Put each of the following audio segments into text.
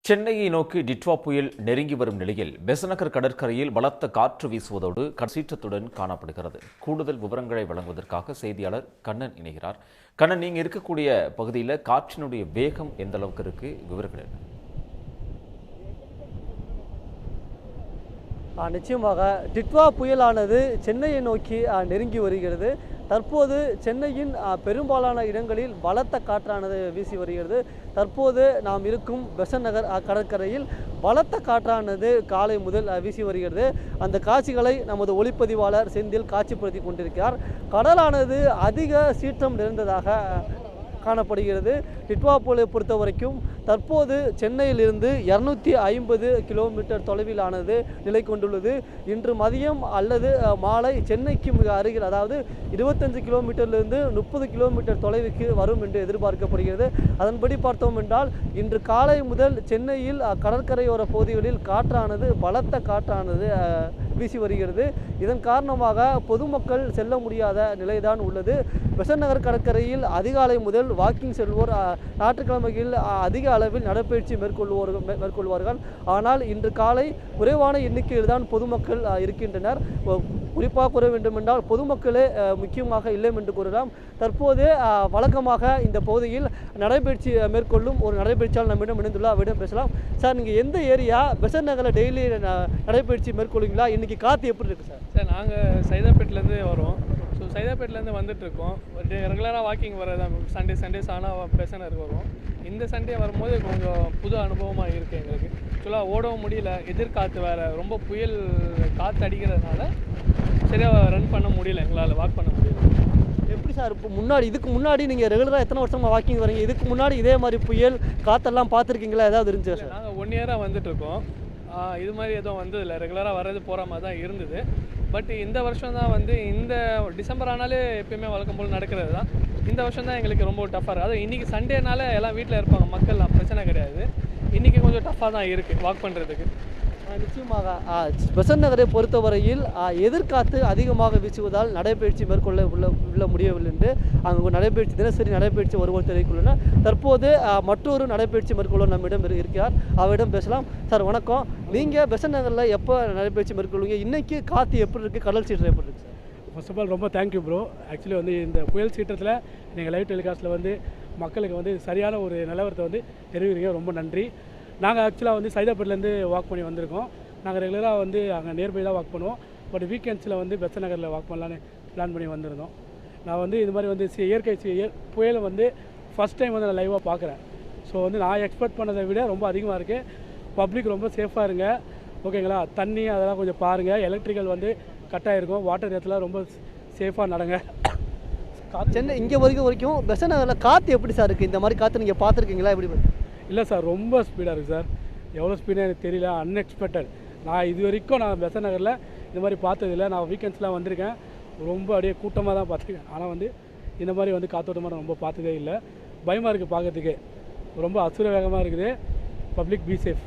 சென்னையை நோக்கி டிட்வா புயல் நெருங்கி வரும் நிலையில் பெசநகர் கடற்கரையில் பலத்த காற்று வீசுவதோடு சீற்றத்துடன் காணப்படுகிறது. கூடுதல் விவரங்களை வழங்குவதற்காக செய்தியாளர் கண்ணன் இணைகிறார். கண்ணன், நீங்க இருக்கக்கூடிய பகுதியில் காற்றினுடைய வேகம் எந்த அளவுக்கு இருக்கு, விவரங்கள் என்ன? நிச்சயமாக டிட்வா புயலானது சென்னையை நோக்கி நெருங்கி வருகிறது. தற்போது சென்னையின் பெரும்பாலான இடங்களில் பலத்த காற்றானது வீசி வருகிறது. தற்போது நாம் இருக்கும் பெசன்ட் நகர் கடற்கரையில் பலத்த காற்றானது காலை முதல் வீசி வருகிறது. அந்த காட்சிகளை நமது ஒளிப்பதிவாளர் செந்தில் காட்சிப்படுத்தி கொண்டிருக்கிறார். கடலானது அதிக சீற்றம் நிறைந்ததாக காணப்படுகிறது. டிட்வா புயலை பொறுத்த வரைக்கும் தற்போது சென்னையிலிருந்து 250 கிலோமீட்டர் தொலைவிலானது நிலை கொண்டுள்ளது. இன்று மதியம் அல்லது மாலை சென்னைக்கு மிக அருகில், அதாவது 25 கிலோமீட்டரிலிருந்து 30 கிலோமீட்டர் தொலைவுக்கு வரும் என்று எதிர்பார்க்கப்படுகிறது. அதன்படி பார்த்தோம் என்றால் இன்று காலை முதல் சென்னையில் கடற்கரையோர பகுதிகளில் காற்றானது பலத்த காற்றானது வீசி வருகிறது. இதன் காரணமாக பொதுமக்கள் செல்ல முடியாத நிலைதான் உள்ளது. பெசன்ட் நகர் கடற்கரையில் அதிகாலை முதல் வாக்கிங் செல்வோர் ஞாயிற்றுக்கிழமையில் அதிக அளவில் நடைபயிற்சி மேற்கொள்வார்கள். ஆனால் இன்று காலை குறைவான எண்ணிக்கையில் தான் பொதுமக்கள் இருக்கின்றனர். குறிப்பாக கூற வேண்டுமென்றால் பொதுமக்களே முக்கியமாக இல்லை என்று கூறலாம். தற்போது வழக்கமாக இந்த பகுதியில் நடைபயிற்சி மேற்கொள்ளும் ஒரு நடைபயிற்சியாளர் நம்மிடம் இணைந்துள்ள அவரிடம் பேசலாம். சார், நீங்கள் எந்த ஏரியா? பெசன்ட் நகரில் டெய்லி நடைபயிற்சி மேற்கொள்ளுங்களா? இன்றைக்கி காற்று எப்படி இருக்குது சார்? சார், நாங்கள் சைதாப்பேட்டிலேருந்து வரோம். ஸோ சைதாப்பேட்டிலேருந்து வந்துட்டுருக்கோம். ரெகுலராக வாக்கிங் வரதான் சண்டேஸ் ஆனால் பெசன்ட் நகருக்கு வரும். இந்த சண்டே வரும்போது கொஞ்சம் புது அனுபவமாக இருக்குது எங்களுக்கு. ஆக்சுவலாக ஓடவும் முடியல, எதிர்காற்று வேறு, ரொம்ப புயல் காற்று அடிக்கிறதுனால சரியாக ரன் பண்ண முடியல, எங்களால் வாக் பண்ண முடியல. எப்படி சார் இப்போ இதுக்கு முன்னாடி நீங்கள் ரெகுலராக எத்தனை வருஷமாக வாக்கிங் வரீங்க? இதுக்கு முன்னாடி இதே மாதிரி புயல் காற்றெல்லாம் பார்த்துருக்கீங்களா? ஏதாவது இருந்துச்சு சார்? நாங்கள் 1 இயராக வந்துட்டுருக்கோம். இது மாதிரி எதுவும் வந்ததில்லை. ரெகுலராக வர்றது போகிற மாதிரி தான் இருந்தது. பட் இந்த வருஷம் தான் இந்த டிசம்பர் ஆனாலே எப்பயுமே வழக்கம் போல் நடக்கிறது தான். இந்த வருஷம் தான் எங்களுக்கு ரொம்ப டஃப்பாக இருக்குது. அதுவும் இன்றைக்கி சண்டேனால எல்லாம் வீட்டில் இருப்பாங்க மக்கள்லாம், பிரச்சனை கிடையாது. இன்றைக்கி கொஞ்சம் டஃப்பாக தான் இருக்குது வாக் பண்ணுறதுக்கு. நிச்சயமாக பெசன்ட் நகரை பொறுத்தவரையில் எதிர்காற்று அதிகமாக வீசுவதால் நடைபயிற்சி மேற்கொள்ள முடியவில்லை என்று அங்கு நடைபயிற்சி தினசரி நடைபயிற்சி ஒருவர் தெரிவித்துள்ளனர். தற்போது மற்றொரு நடைபயிற்சி மேற்கொள்ள நம்மிடம் இருக்கிறார். அவரிடம் பேசலாம். சார் வணக்கம். நீங்கள் பெசன்ட் நகரில் எப்போ நடைபயிற்சி மேற்கொள்வீங்க? இன்றைக்கி காற்று எப்படி இருக்குது, கடல் சீற்றம் எப்படி இருக்குது சார்? ஃபர்ஸ்ட் ஆஃப் ஆல் ரொம்ப தேங்க்யூ ப்ரோ. ஆக்சுவலி இந்த புயல் சீற்றத்தில் நீங்கள் லைவ் டெலிகாஸ்ட்டில் மக்களுக்கு சரியான ஒரு நிலவரத்தை தெரிவிக்கிறீங்க. ரொம்ப நன்றி. நாங்கள் ஆக்சுவலாக சைதாப்பேட்டிலேருந்து வாக் பண்ணி வந்திருக்கோம். நாங்கள் ரெகுலராக அங்கே நியர்பை தான் வாக் பண்ணுவோம். பட் வீக்கெண்ட்ஸில் பெசன்ட் நகரில் வாக் பண்ணலான்னு பிளான் பண்ணி வந்திருந்தோம். நான் இது மாதிரி இயற்கை புயலை ஃபஸ்ட் டைம் நான் லைவாக பார்க்குறேன். ஸோ நான் எக்ஸ்பெக்ட் பண்ணதை விட ரொம்ப அதிகமாக இருக்குது. பப்ளிக் ரொம்ப சேஃபாக இருங்க, ஓகேங்களா? தண்ணி அதெல்லாம் கொஞ்சம் பாருங்கள். எலக்ட்ரிக்கல் கட் ஆகிருக்கும். வாட்டர் இடத்துல ரொம்ப சேஃபாக நடங்க. சென்னை இங்கே வரைக்கும் பெசன்ட் நகரில் காற்று எப்படி சார் இருக்குது? இந்த மாதிரி காற்று நீங்கள் பார்த்துருக்கீங்களா? எப்படி? இல்லை சார், ரொம்ப ஸ்பீடாக இருக்குது சார். எவ்வளோ ஸ்பீடாக எனக்கு தெரியல, அன்எக்ஸ்பெக்டட். நான் இது வரைக்கும் பெசன்ட் நகரில் இந்த மாதிரி பார்த்ததில்லை. நான் வீக்கெண்ட்ஸ்லாம் வந்திருக்கேன், ரொம்ப அப்படியே கூட்டமாக தான் பார்த்துருக்கேன். ஆனால் இந்த மாதிரி காத்தோட்டமாக நான் ரொம்ப பார்த்ததே இல்லை. பயமாக இருக்குது பார்க்கறதுக்கு. ரொம்ப அசுர வேகமாக இருக்குது. Public be safe.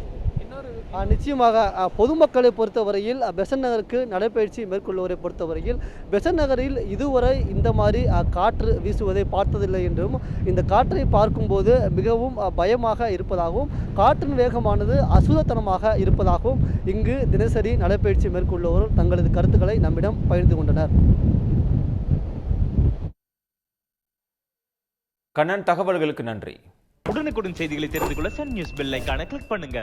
நிச்சயமாக பொதுமக்களை பொறுத்தவரையில் பெசன்ட் நகருக்கு நடைபயிற்சி மேற்கொள்வோரை பொறுத்தவரையில் பெசன்ட் நகரில் இதுவரை இந்த மாதிரி காற்று வீசுவதை பார்த்ததில்லை என்றும், இந்த காற்றை பார்க்கும்போது மிகவும் பயமாக இருப்பதாகவும், காற்றின் வேகமானது அசுரத்தனமாக இருப்பதாகவும் இங்கு தினசரி நடைபயிற்சி மேற்கொள்வோர் தங்களது கருத்துக்களை நம்மிடம் பகிர்ந்து கொண்டனர். கண்ணன், தகவல்களுக்கு நன்றி. உடனுக்குடன் செய்திகளை தெரிந்து கொள்ள சன் நியூஸ் பெல் ஐகானை கிளிக் பண்ணுங்க.